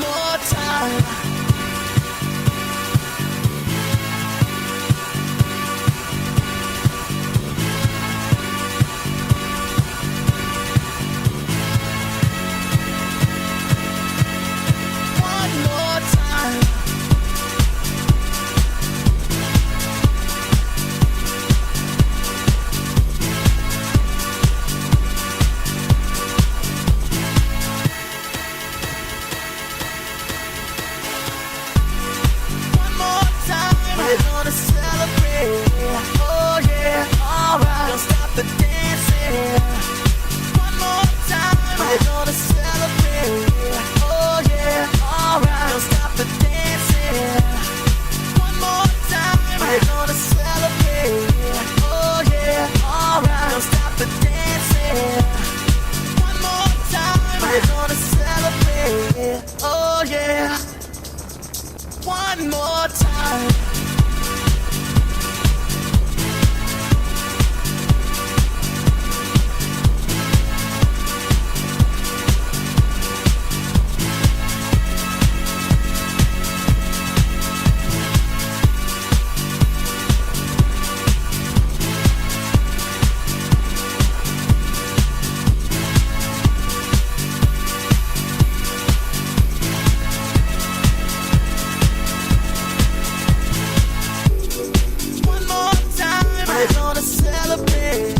more time. One more time. One more time. We're gonna celebrate. Oh yeah, alright. Don't stop the dancing. One more time. We're gonna celebrate. Oh yeah, alright. Don't stop the dancing. One more time. We're gonna celebrate. Oh yeah, alright. Don't stop the dancing. One more time. We're gonna celebrate. Oh yeah. One more time. One more time, we're gonna celebrate.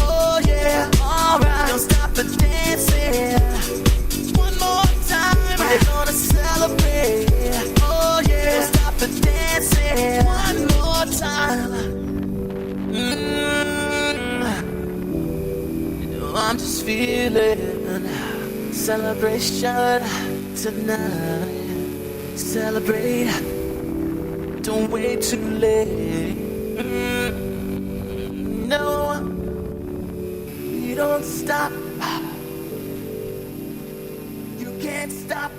Oh yeah, alright. Don't stop the dancing. One more time, we're gonna celebrate. Oh yeah, don't stop the dancing. One more time. You know I'm just feeling celebration tonight. Celebrate. Don't wait too late. No, you don't stop. You can't stop.